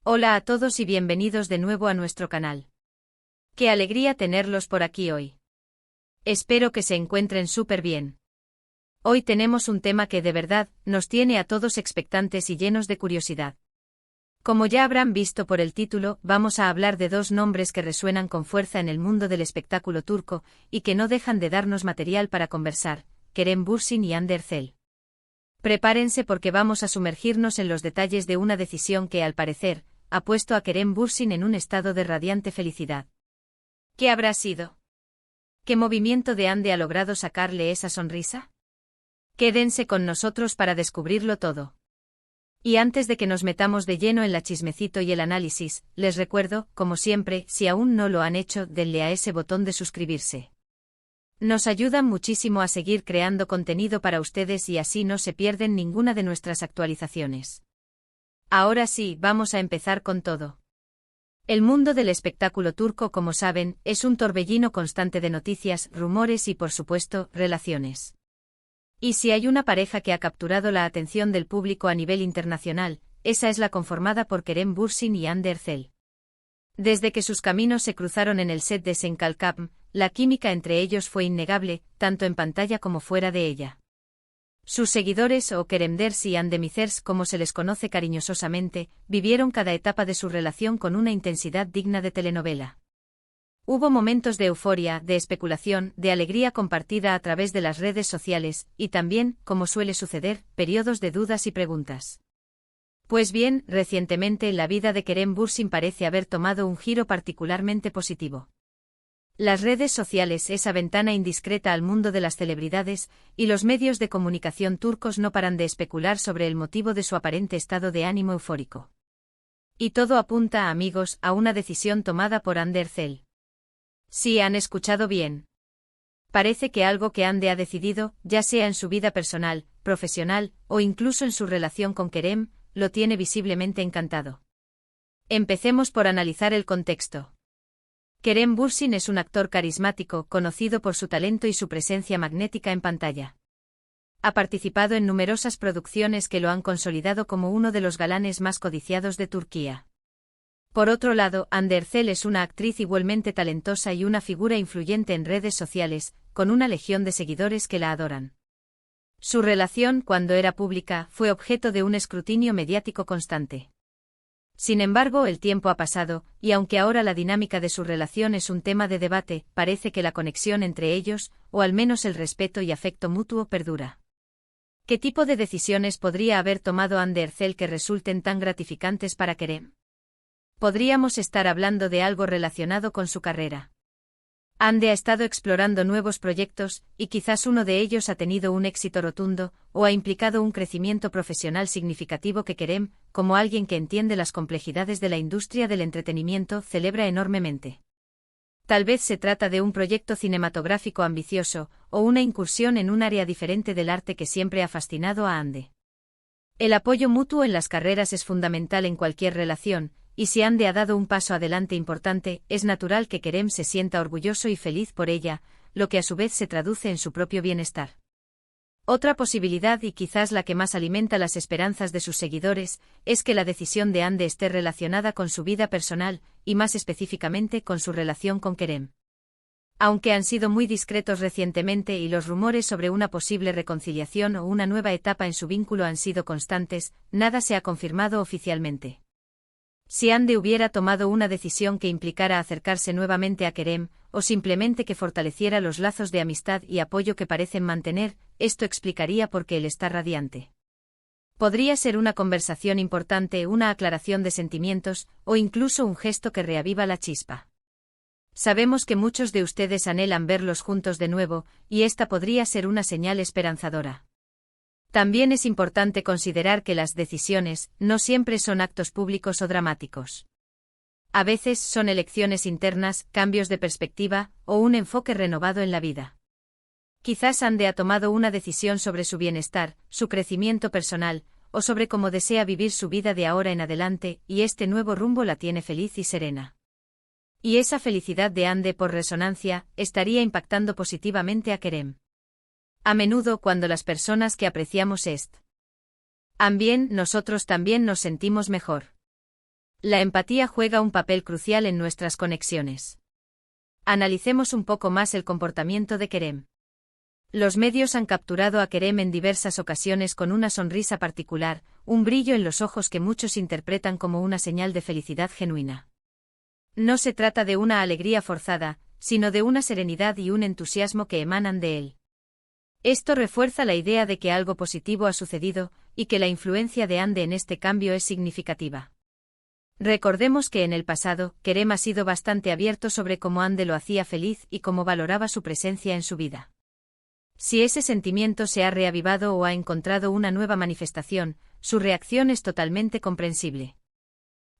Hola a todos y bienvenidos de nuevo a nuestro canal. Qué alegría tenerlos por aquí hoy. Espero que se encuentren súper bien. Hoy tenemos un tema que de verdad nos tiene a todos expectantes y llenos de curiosidad. Como ya habrán visto por el título, vamos a hablar de dos nombres que resuenan con fuerza en el mundo del espectáculo turco y que no dejan de darnos material para conversar: Kerem Bürsin y Hande Erçel. Prepárense porque vamos a sumergirnos en los detalles de una decisión que, al parecer, ha puesto a Kerem Bürsin en un estado de radiante felicidad. ¿Qué habrá sido? ¿Qué movimiento de Hande ha logrado sacarle esa sonrisa? Quédense con nosotros para descubrirlo todo. Y antes de que nos metamos de lleno en la chismecito y el análisis, les recuerdo, como siempre, si aún no lo han hecho, denle a ese botón de suscribirse. Nos ayudan muchísimo a seguir creando contenido para ustedes y así no se pierden ninguna de nuestras actualizaciones. Ahora sí, vamos a empezar con todo. El mundo del espectáculo turco, como saben, es un torbellino constante de noticias, rumores y, por supuesto, relaciones. Y si hay una pareja que ha capturado la atención del público a nivel internacional, esa es la conformada por Kerem Bürsin y Hande Erçel. Desde que sus caminos se cruzaron en el set de Sen Kalkapm, la química entre ellos fue innegable, tanto en pantalla como fuera de ella. Sus seguidores, o Keremders y Handemithers como se les conoce cariñosamente, vivieron cada etapa de su relación con una intensidad digna de telenovela. Hubo momentos de euforia, de especulación, de alegría compartida a través de las redes sociales, y también, como suele suceder, periodos de dudas y preguntas. Pues bien, recientemente la vida de Kerem Bürsin parece haber tomado un giro particularmente positivo. Las redes sociales, esa ventana indiscreta al mundo de las celebridades, y los medios de comunicación turcos no paran de especular sobre el motivo de su aparente estado de ánimo eufórico. Y todo apunta, amigos, a una decisión tomada por Hande Erçel. Sí, han escuchado bien. Parece que algo que Hande ha decidido, ya sea en su vida personal, profesional, o incluso en su relación con Kerem, lo tiene visiblemente encantado. Empecemos por analizar el contexto. Kerem Bürsin es un actor carismático, conocido por su talento y su presencia magnética en pantalla. Ha participado en numerosas producciones que lo han consolidado como uno de los galanes más codiciados de Turquía. Por otro lado, Hande Erçel es una actriz igualmente talentosa y una figura influyente en redes sociales, con una legión de seguidores que la adoran. Su relación, cuando era pública, fue objeto de un escrutinio mediático constante. Sin embargo, el tiempo ha pasado, y aunque ahora la dinámica de su relación es un tema de debate, parece que la conexión entre ellos, o al menos el respeto y afecto mutuo, perdura. ¿Qué tipo de decisiones podría haber tomado Hande Erçel que resulten tan gratificantes para Kerem? Podríamos estar hablando de algo relacionado con su carrera. Hande ha estado explorando nuevos proyectos, y quizás uno de ellos ha tenido un éxito rotundo, o ha implicado un crecimiento profesional significativo que Kerem, como alguien que entiende las complejidades de la industria del entretenimiento, celebra enormemente. Tal vez se trata de un proyecto cinematográfico ambicioso, o una incursión en un área diferente del arte que siempre ha fascinado a Hande. El apoyo mutuo en las carreras es fundamental en cualquier relación, y si Hande ha dado un paso adelante importante, es natural que Kerem se sienta orgulloso y feliz por ella, lo que a su vez se traduce en su propio bienestar. Otra posibilidad, y quizás la que más alimenta las esperanzas de sus seguidores, es que la decisión de Hande esté relacionada con su vida personal, y más específicamente con su relación con Kerem. Aunque han sido muy discretos recientemente y los rumores sobre una posible reconciliación o una nueva etapa en su vínculo han sido constantes, nada se ha confirmado oficialmente. Si Hande hubiera tomado una decisión que implicara acercarse nuevamente a Kerem, o simplemente que fortaleciera los lazos de amistad y apoyo que parecen mantener, esto explicaría por qué él está radiante. Podría ser una conversación importante, una aclaración de sentimientos, o incluso un gesto que reaviva la chispa. Sabemos que muchos de ustedes anhelan verlos juntos de nuevo, y esta podría ser una señal esperanzadora. También es importante considerar que las decisiones no siempre son actos públicos o dramáticos. A veces son elecciones internas, cambios de perspectiva, o un enfoque renovado en la vida. Quizás Hande ha tomado una decisión sobre su bienestar, su crecimiento personal, o sobre cómo desea vivir su vida de ahora en adelante, y este nuevo rumbo la tiene feliz y serena. Y esa felicidad de Hande, por resonancia, estaría impactando positivamente a Kerem. A menudo, cuando las personas que apreciamos han bien, nosotros también nos sentimos mejor. La empatía juega un papel crucial en nuestras conexiones. Analicemos un poco más el comportamiento de Kerem. Los medios han capturado a Kerem en diversas ocasiones con una sonrisa particular, un brillo en los ojos que muchos interpretan como una señal de felicidad genuina. No se trata de una alegría forzada, sino de una serenidad y un entusiasmo que emanan de él. Esto refuerza la idea de que algo positivo ha sucedido, y que la influencia de Ande en este cambio es significativa. Recordemos que en el pasado, Kerem ha sido bastante abierto sobre cómo Ande lo hacía feliz y cómo valoraba su presencia en su vida. Si ese sentimiento se ha reavivado o ha encontrado una nueva manifestación, su reacción es totalmente comprensible.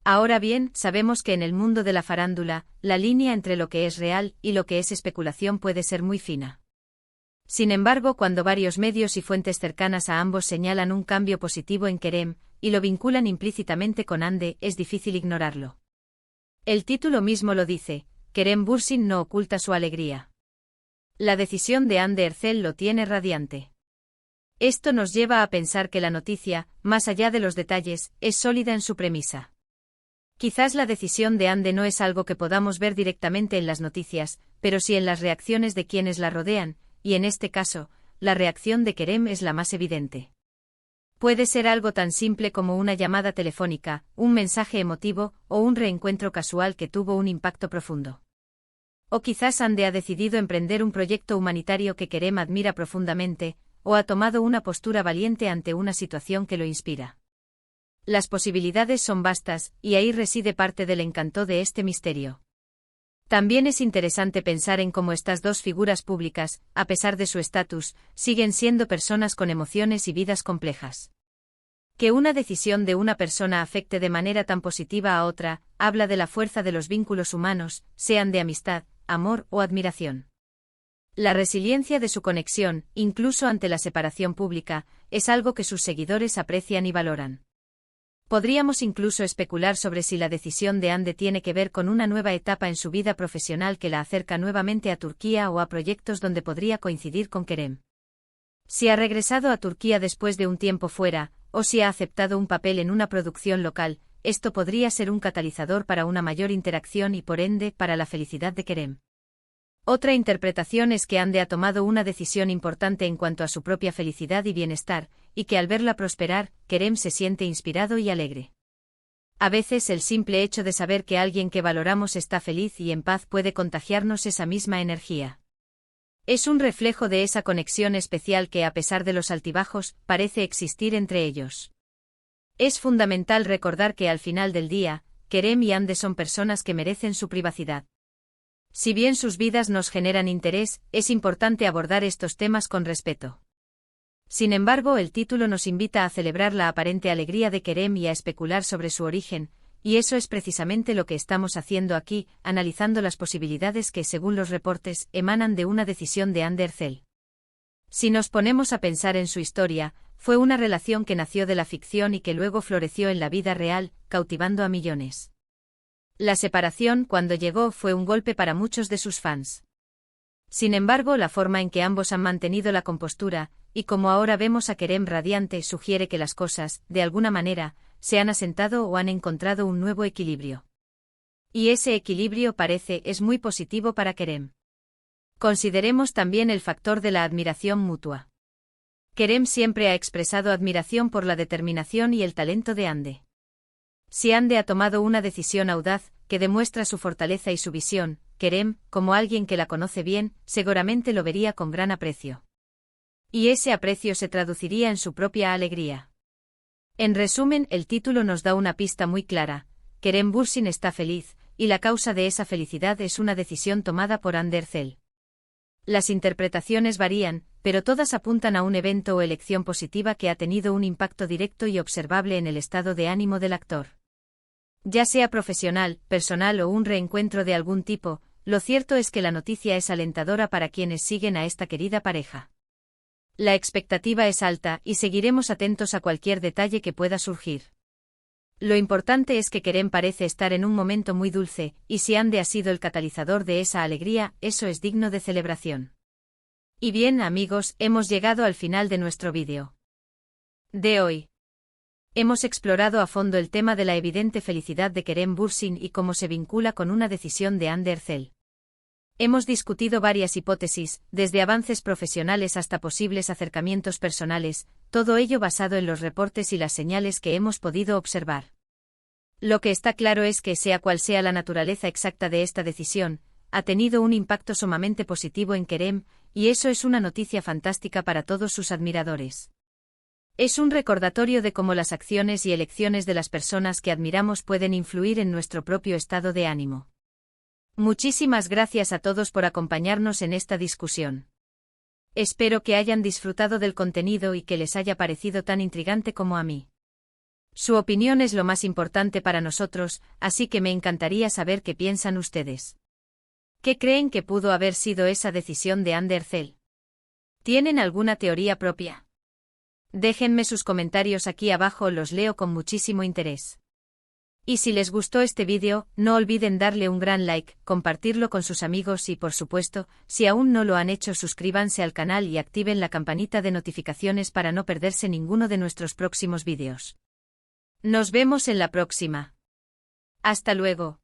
Ahora bien, sabemos que en el mundo de la farándula, la línea entre lo que es real y lo que es especulación puede ser muy fina. Sin embargo, cuando varios medios y fuentes cercanas a ambos señalan un cambio positivo en Kerem, y lo vinculan implícitamente con Ande, es difícil ignorarlo. El título mismo lo dice, Kerem Bürsin no oculta su alegría. La decisión de Hande Erçel lo tiene radiante. Esto nos lleva a pensar que la noticia, más allá de los detalles, es sólida en su premisa. Quizás la decisión de Hande no es algo que podamos ver directamente en las noticias, pero sí en las reacciones de quienes la rodean, y en este caso, la reacción de Kerem es la más evidente. Puede ser algo tan simple como una llamada telefónica, un mensaje emotivo o un reencuentro casual que tuvo un impacto profundo. O quizás Hande ha decidido emprender un proyecto humanitario que Kerem admira profundamente, o ha tomado una postura valiente ante una situación que lo inspira. Las posibilidades son vastas, y ahí reside parte del encanto de este misterio. También es interesante pensar en cómo estas dos figuras públicas, a pesar de su estatus, siguen siendo personas con emociones y vidas complejas. Que una decisión de una persona afecte de manera tan positiva a otra, habla de la fuerza de los vínculos humanos, sean de amistad, amor o admiración. La resiliencia de su conexión, incluso ante la separación pública, es algo que sus seguidores aprecian y valoran. Podríamos incluso especular sobre si la decisión de Hande tiene que ver con una nueva etapa en su vida profesional que la acerca nuevamente a Turquía o a proyectos donde podría coincidir con Kerem. Si ha regresado a Turquía después de un tiempo fuera, o si ha aceptado un papel en una producción local, esto podría ser un catalizador para una mayor interacción y por ende para la felicidad de Kerem. Otra interpretación es que Hande ha tomado una decisión importante en cuanto a su propia felicidad y bienestar, y que al verla prosperar, Kerem se siente inspirado y alegre. A veces el simple hecho de saber que alguien que valoramos está feliz y en paz puede contagiarnos esa misma energía. Es un reflejo de esa conexión especial que, a pesar de los altibajos, parece existir entre ellos. Es fundamental recordar que al final del día, Kerem y Hande son personas que merecen su privacidad. Si bien sus vidas nos generan interés, es importante abordar estos temas con respeto. Sin embargo, el título nos invita a celebrar la aparente alegría de Kerem y a especular sobre su origen, y eso es precisamente lo que estamos haciendo aquí, analizando las posibilidades que, según los reportes, emanan de una decisión de Hande Erçel. Si nos ponemos a pensar en su historia, fue una relación que nació de la ficción y que luego floreció en la vida real, cautivando a millones. La separación, cuando llegó, fue un golpe para muchos de sus fans. Sin embargo, la forma en que ambos han mantenido la compostura, y como ahora vemos a Kerem radiante, sugiere que las cosas, de alguna manera, se han asentado o han encontrado un nuevo equilibrio. Y ese equilibrio es muy positivo para Kerem. Consideremos también el factor de la admiración mutua. Kerem siempre ha expresado admiración por la determinación y el talento de Hande. Si Hande ha tomado una decisión audaz, que demuestra su fortaleza y su visión, Kerem, como alguien que la conoce bien, seguramente lo vería con gran aprecio. Y ese aprecio se traduciría en su propia alegría. En resumen, el título nos da una pista muy clara: Kerem Bürsin está feliz, y la causa de esa felicidad es una decisión tomada por Hande Erçel. Las interpretaciones varían, pero todas apuntan a un evento o elección positiva que ha tenido un impacto directo y observable en el estado de ánimo del actor. Ya sea profesional, personal o un reencuentro de algún tipo, lo cierto es que la noticia es alentadora para quienes siguen a esta querida pareja. La expectativa es alta y seguiremos atentos a cualquier detalle que pueda surgir. Lo importante es que Kerem parece estar en un momento muy dulce, y si Hande ha sido el catalizador de esa alegría, eso es digno de celebración. Y bien, amigos, hemos llegado al final de nuestro vídeo de hoy. Hemos explorado a fondo el tema de la evidente felicidad de Kerem Bürsin y cómo se vincula con una decisión de Hande Erçel. Hemos discutido varias hipótesis, desde avances profesionales hasta posibles acercamientos personales, todo ello basado en los reportes y las señales que hemos podido observar. Lo que está claro es que, sea cual sea la naturaleza exacta de esta decisión, ha tenido un impacto sumamente positivo en Kerem, y eso es una noticia fantástica para todos sus admiradores. Es un recordatorio de cómo las acciones y elecciones de las personas que admiramos pueden influir en nuestro propio estado de ánimo. Muchísimas gracias a todos por acompañarnos en esta discusión. Espero que hayan disfrutado del contenido y que les haya parecido tan intrigante como a mí. Su opinión es lo más importante para nosotros, así que me encantaría saber qué piensan ustedes. ¿Qué creen que pudo haber sido esa decisión de Hande Erçel? ¿Tienen alguna teoría propia? Déjenme sus comentarios aquí abajo, los leo con muchísimo interés. Y si les gustó este vídeo, no olviden darle un gran like, compartirlo con sus amigos y, por supuesto, si aún no lo han hecho, suscríbanse al canal y activen la campanita de notificaciones para no perderse ninguno de nuestros próximos vídeos. Nos vemos en la próxima. Hasta luego.